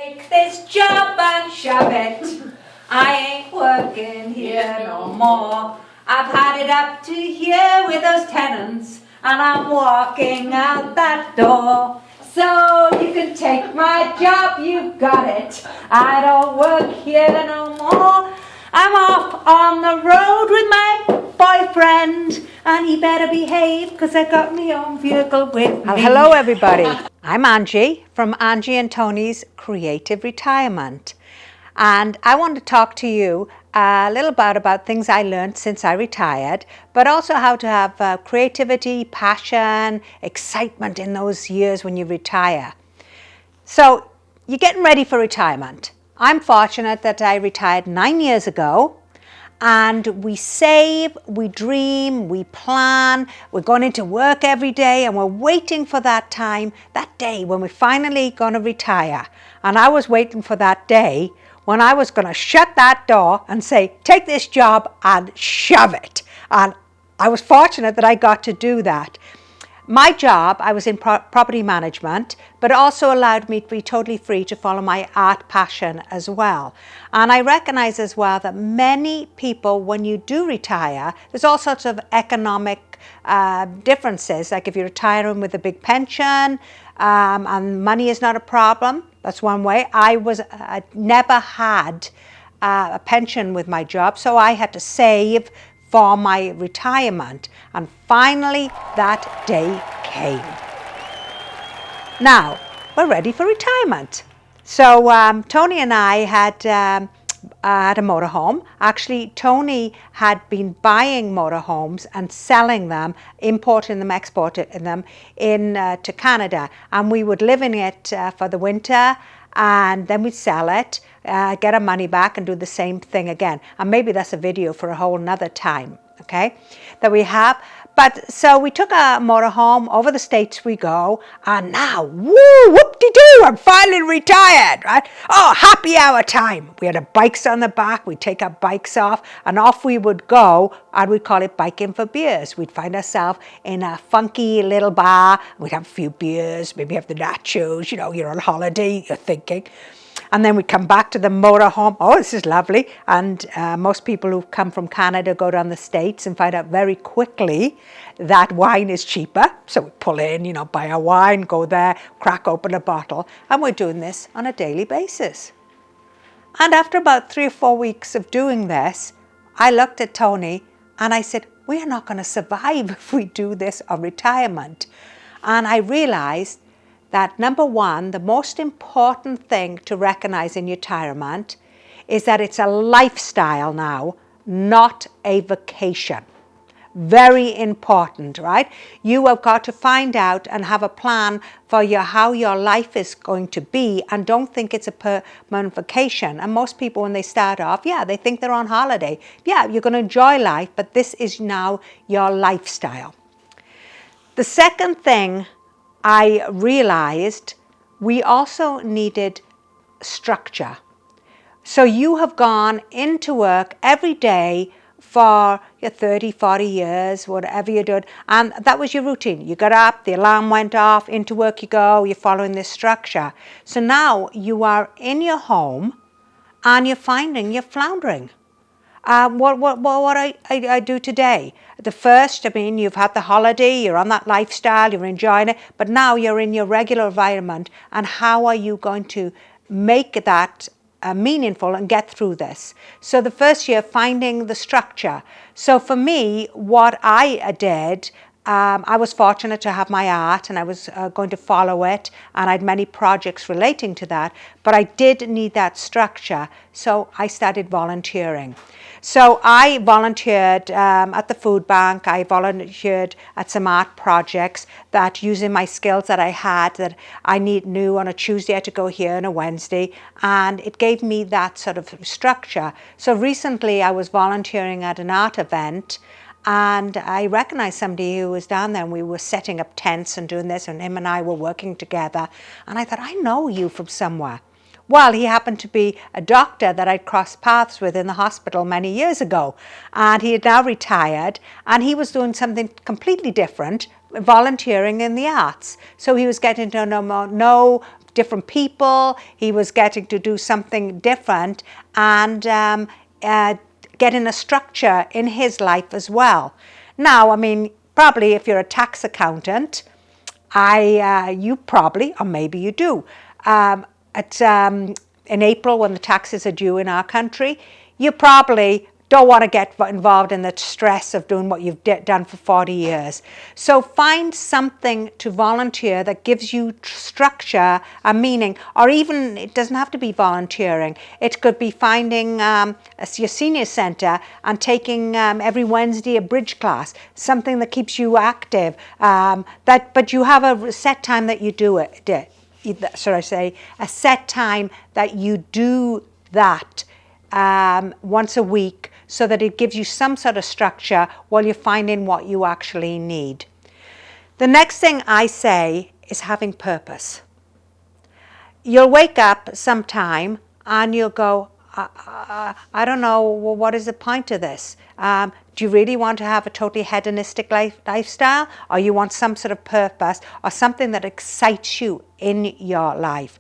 Take this job and shove it. I ain't working here no more. I've had it up to here with those tenants, and I'm walking out that door. So you can take my job, you got it. I don't work here no more. I'm off on the road with my boyfriend, and he better behave because I got my own vehicle with me. Hello everybody, I'm Anjy from Anjy and Tony's Creative Retirement, and I want to talk to you a little bit about things I learned since I retired, but also how to have creativity, passion, excitement in those years when you retire. So you're getting ready for retirement. I'm fortunate that I retired 9 years ago, and we save, we dream, we plan, we're going into work every day, and we're waiting for that time, that day when we're finally going to retire. And I was waiting for that day when I was going to shut that door and say, take this job and shove it. And I was fortunate that I got to do that. My job, I was in property management, but it also allowed me to be totally free to follow my art passion as well. And I recognize as well that many people, when you do retire, there's all sorts of economic differences. Like if you're retiring with a big pension and money is not a problem, that's one way. I never had a pension with my job, so I had to save for my retirement, and finally that day came. Now we're ready for retirement. So Tony and I had a motorhome. Actually, Tony had been buying motorhomes and selling them, importing them, exporting them to Canada, and we would live in it for the winter, and then we'd sell it, get our money back and do the same thing again. And maybe that's a video for a whole nother time, okay, that we have. But so we took a motorhome, over the States we go, and now, woo, whoop-de-doo, I'm finally retired, right? Oh, happy hour time. We had our bikes on the back, we'd take our bikes off, and off we would go, and we'd call it biking for beers. We'd find ourselves in a funky little bar, we'd have a few beers, maybe have the nachos, you know, you're on holiday, you're thinking. And then we come back to the motorhome. Oh, this is lovely. And most people who come from Canada go down the States and find out very quickly that wine is cheaper. So we pull in, you know, buy a wine, go there, crack open a bottle. And we're doing this on a daily basis. And after about 3 or 4 weeks of doing this, I looked at Tony and I said, we are not going to survive if we do this on retirement. And I realized that number one, the most important thing to recognize in retirement is that it's a lifestyle now, not a vacation. Very important, right? You have got to find out and have a plan for how your life is going to be, and don't think it's a permanent vacation. And most people, when they start off, yeah, they think they're on holiday. Yeah, you're going to enjoy life, but this is now your lifestyle. The second thing I realized, we also needed structure. So you have gone into work every day for your 30, 40 years, whatever you did, and that was your routine. You got up, the alarm went off, into work you go, you're following this structure. So now you are in your home and you're finding you're floundering. What I do today. The first, I mean, you've had the holiday, you're on that lifestyle, you're enjoying it, but now you're in your regular environment, and how are you going to make that meaningful and get through this? So the first year, finding the structure. So for me, what I did, I was fortunate to have my art, and I was going to follow it, and I had many projects relating to that, but I did need that structure, so I started volunteering. So I volunteered at the food bank, I volunteered at some art projects that, using my skills that I had, that I knew on a Tuesday I had to go here on a Wednesday, and it gave me that sort of structure. So recently I was volunteering at an art event, and I recognized somebody who was down there, and we were setting up tents and doing this, and him and I were working together. And I thought, I know you from somewhere. Well, he happened to be a doctor that I'd crossed paths with in the hospital many years ago. And he had now retired, and he was doing something completely different, volunteering in the arts. So he was getting to know different people. He was getting to do something different and getting a structure in his life as well. Now, I mean, probably if you're a tax accountant, you probably, or maybe you do, in April when the taxes are due in our country, you probably don't want to get involved in the stress of doing what you've done for 40 years. So find something to volunteer that gives you structure and meaning, or even, it doesn't have to be volunteering. It could be finding your senior center and taking every Wednesday a bridge class, something that keeps you active, but you have a set time that you do it. A set time that you do that once a week, so that it gives you some sort of structure while you're finding what you actually need. The next thing I say is having purpose. You'll wake up sometime and you'll go, I don't know, well, what is the point of this? Do you really want to have a totally hedonistic lifestyle, or you want some sort of purpose or something that excites you in your life?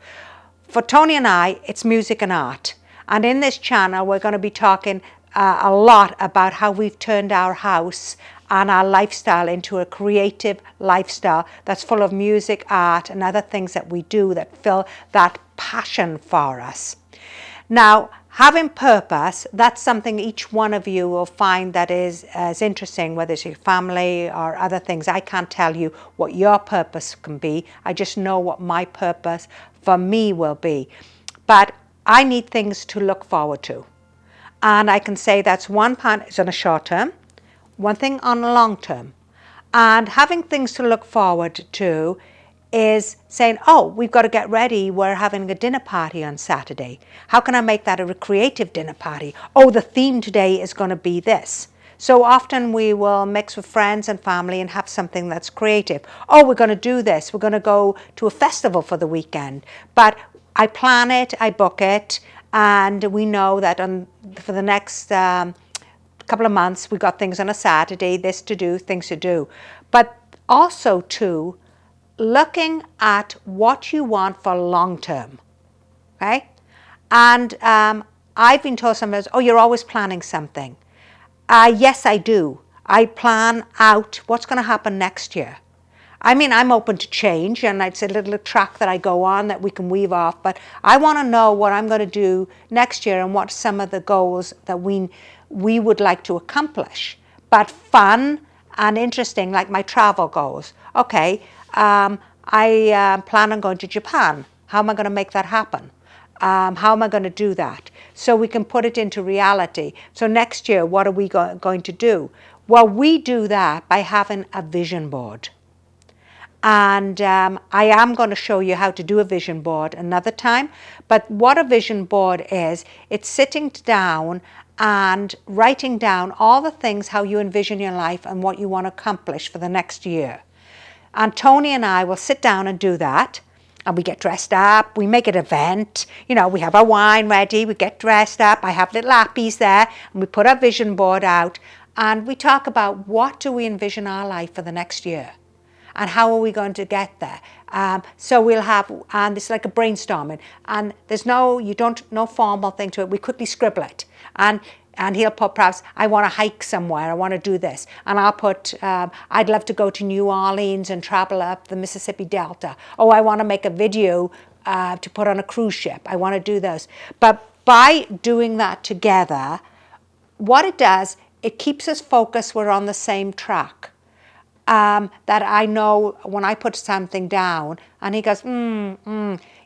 For Tony and I, it's music and art. And in this channel, we're going to be talking a lot about how we've turned our house and our lifestyle into a creative lifestyle that's full of music, art, and other things that we do that fill that passion for us. Now, having purpose, that's something each one of you will find that is as interesting, whether it's your family or other things. I can't tell you what your purpose can be. I just know what my purpose for me will be. But I need things to look forward to. And I can say that's one part is on a short term, one thing on a long term. And having things to look forward to is saying, oh, we've got to get ready. We're having a dinner party on Saturday. How can I make that a creative dinner party? Oh, the theme today is going to be this. So often we will mix with friends and family and have something that's creative. Oh, we're going to do this. We're going to go to a festival for the weekend. But I plan it, I book it, and we know that for the next couple of months, we got things on a Saturday, this to do, things to do. But also, too, looking at what you want for long term, okay? And I've been told sometimes, oh, you're always planning something. Yes, I do. I plan out what's going to happen next year. I mean, I'm open to change, and it's a little track that I go on that we can weave off, but I want to know what I'm going to do next year and what some of the goals that we would like to accomplish. But fun and interesting, like my travel goals. Okay, I plan on going to Japan. How am I going to make that happen? How am I going to do that? So we can put it into reality. So next year, what are we going to do? Well, we do that by having a vision board. And I am going to show you how to do a vision board another time. But what a vision board is, it's sitting down and writing down all the things, how you envision your life and what you want to accomplish for the next year. And Tony and I will sit down and do that. And we get dressed up, we make an event, we have our wine ready, we get dressed up, I have little appies there, and we put our vision board out, and we talk about what do we envision our life for the next year. And how are we going to get there? So we'll have, and it's like a brainstorming, and there's no formal thing to it. We quickly scribble it, and he'll put perhaps, I want to hike somewhere, I want to do this, and I'll put, I'd love to go to New Orleans and travel up the Mississippi Delta. Oh, I want to make a video to put on a cruise ship. I want to do those. But by doing that together, what it does, it keeps us focused. We're on the same track. That I know when I put something down and he goes,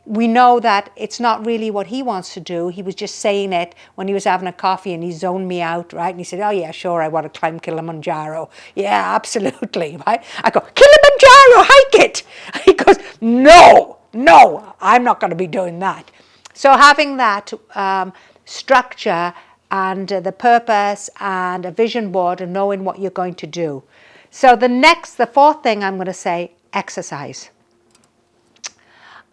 we know that it's not really what he wants to do. He was just saying it when he was having a coffee and he zoned me out, right? And he said, oh yeah, sure, I want to climb Kilimanjaro. Yeah, absolutely, right? I go, Kilimanjaro, hike it. He goes, no, I'm not going to be doing that. So having that structure and the purpose and a vision board and knowing what you're going to do. So the fourth thing I'm going to say, exercise.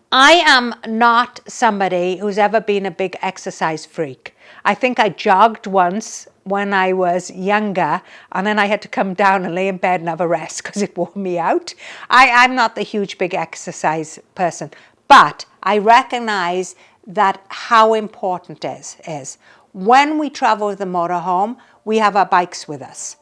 I am not somebody who's ever been a big exercise freak. I think I jogged once when I was younger, and then I had to come down and lay in bed and have a rest because it wore me out. I'm not the huge big exercise person, But I recognize that how important it is. When we travel with the motorhome, we have our bikes with us.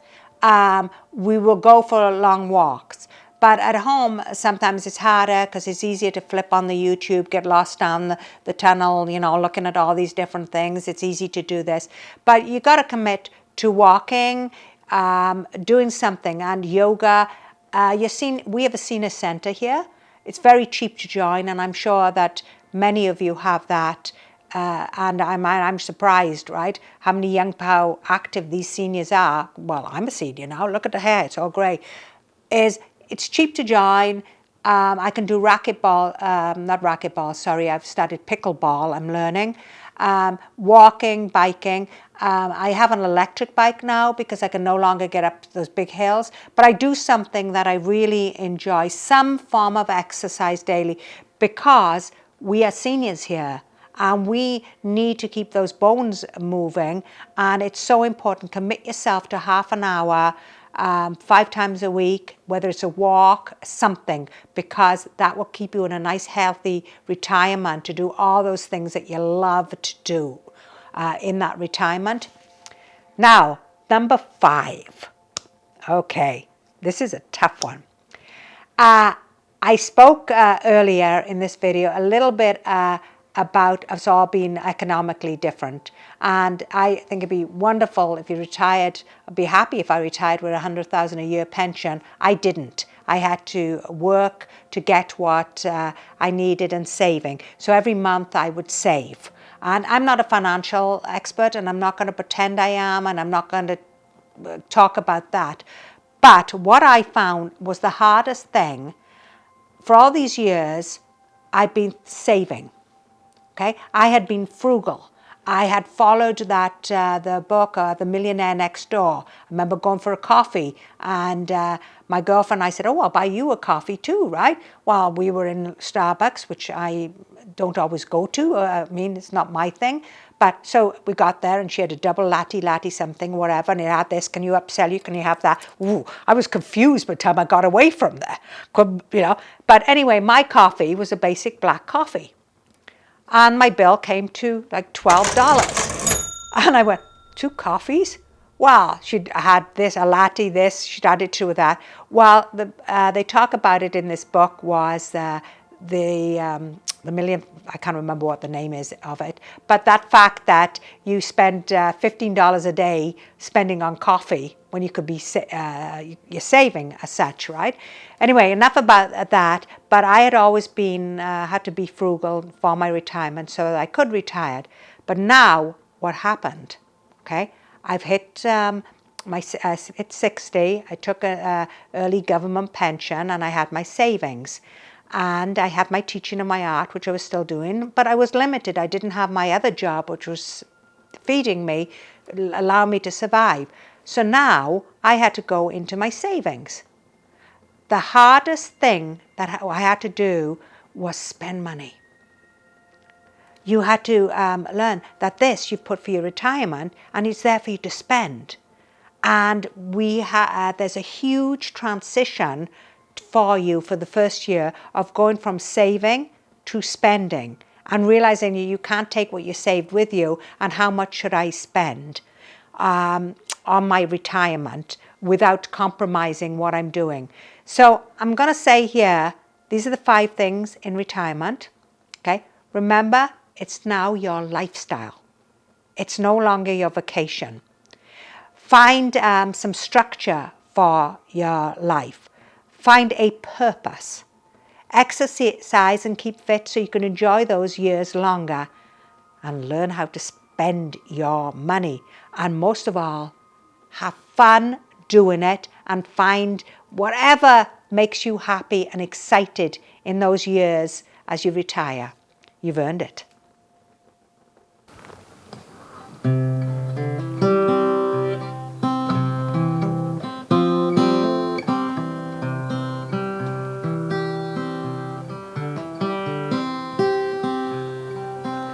We will go for long walks. But at home, sometimes it's harder because it's easier to flip on the YouTube, get lost down the tunnel, you know, looking at all these different things. It's easy to do this. But you got to commit to walking, doing something, and yoga. We have a senior center here. It's very cheap to join, and I'm sure that many of you have that. And I'm surprised, right, how many how active these seniors are. Well, I'm a senior now. Look at the hair; it's all grey. It's cheap to join. I can do racquetball, not racquetball, sorry, I've started pickleball, I'm learning. Walking, biking. I have an electric bike now because I can no longer get up those big hills, but I do something that I really enjoy, some form of exercise daily, because we are seniors here and we need to keep those bones moving, and it's so important. Commit yourself to half an hour, 5 times a week, whether it's a walk, something, because that will keep you in a nice, healthy retirement to do all those things that you love to do in that retirement. Now, number 5. Okay, this is a tough one. I spoke earlier in this video a little bit about us all being economically different. And I think it'd be wonderful if you retired. I'd be happy if I retired with $100,000 a year pension. I didn't. I had to work to get what I needed and saving. So every month I would save. And I'm not a financial expert, and I'm not going to pretend I am, and I'm not going to talk about that. But what I found was the hardest thing. For all these years, I've been saving. Okay, I had been frugal. I had followed that the book, The Millionaire Next Door. I remember going for a coffee, and my girlfriend, I said, "Oh, I'll buy you a coffee too, right?" Well, we were in Starbucks, which I don't always go to. I mean, it's not my thing. But so we got there, and she had a double latte something, whatever, and it had this. Can you upsell you? Can you have that? Ooh, I was confused by the time I got away from there. You know. But anyway, my coffee was a basic black coffee. And my bill came to like $12. And I went, 2 coffees? Well, she'd had this, a latte, this, she'd added 2 of that. Well, they talk about it in this book was the million, I can't remember what the name is of it, but that fact that you spend $15 a day spending on coffee when you could be, you're saving as such, right? Anyway, enough about that, but I had always been, had to be frugal for my retirement so that I could retire. But now, what happened, okay? I've hit hit 60, I took an early government pension, and I had my savings. And I had my teaching of my art, which I was still doing, but I was limited. I didn't have my other job, which was feeding me, allowing me to survive. So now I had to go into my savings. The hardest thing that I had to do was spend money. You had to learn that this you put for your retirement, and it's there for you to spend. And there's a huge transition for you for the first year of going from saving to spending, and realizing you can't take what you saved with you, and how much should I spend on my retirement without compromising what I'm doing. So I'm going to say here, these are the 5 things in retirement. Okay, remember, it's now your lifestyle. It's no longer your vacation. Find some structure for your life. Find a purpose. Exercise and keep fit so you can enjoy those years longer, and learn how to spend your money. And most of all, have fun doing it, and find whatever makes you happy and excited in those years as you retire. You've earned it.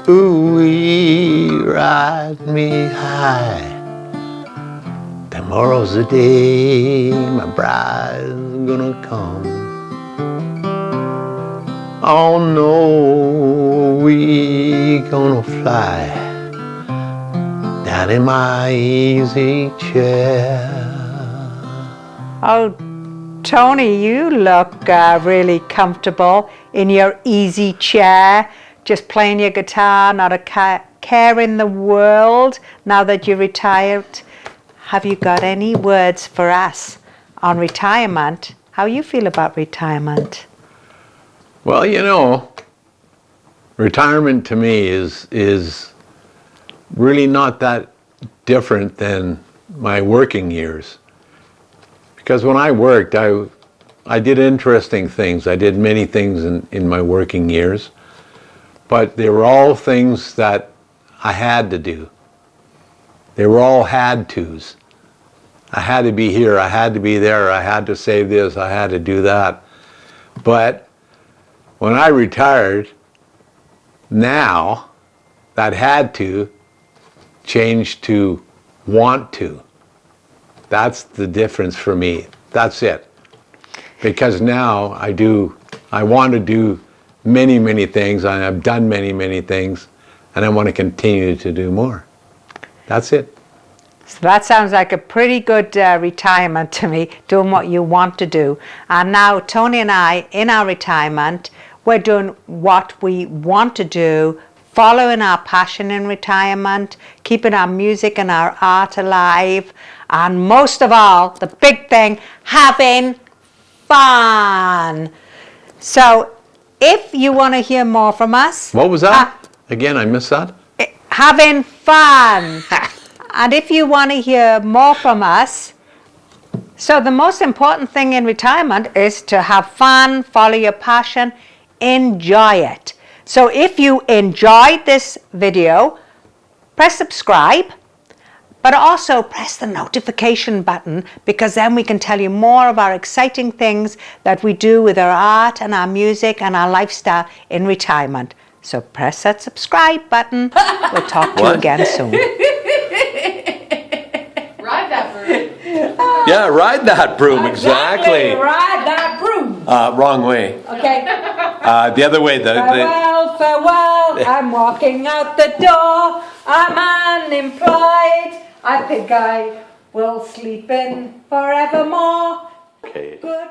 Ooh-wee, ride me high. Tomorrow's the day my bride's gonna come. Oh no, we gonna fly down in my easy chair. Oh, Tony, you look really comfortable in your easy chair, just playing your guitar, not a care in the world now that you're retired. Have you got any words for us on retirement? How you feel about retirement? Well, you know, retirement to me is really not that different than my working years. Because when I worked, I did interesting things. I did many things in my working years, but they were all things that I had to do. They were all had tos. I had to be here, I had to be there, I had to save this, I had to do that. But when I retired, now that had to changed to want to. That's the difference for me. That's it. Because now I want to do many, many things, and I've done many, many things, and I want to continue to do more. That's it. So that sounds like a pretty good retirement to me, doing what you want to do. And now Tony and I, in our retirement, we're doing what we want to do, following our passion in retirement, keeping our music and our art alive, and most of all, the big thing, having fun. So if you want to hear more from us... What was that? Again, I missed that. Having fun. And if you want to hear more from us, so the most important thing in retirement is to have fun, follow your passion, enjoy it. So if you enjoyed this video, press subscribe, but also press the notification button, because then we can tell you more of our exciting things that we do with our art and our music and our lifestyle in retirement. So press that subscribe button. We'll talk to you again soon. Ride that broom. Yeah, ride that broom, exactly. Ride that broom. Wrong way. Okay. The other way. Farewell, farewell. I'm walking out the door. I'm unemployed. I think I will sleep in forevermore. Okay. Good.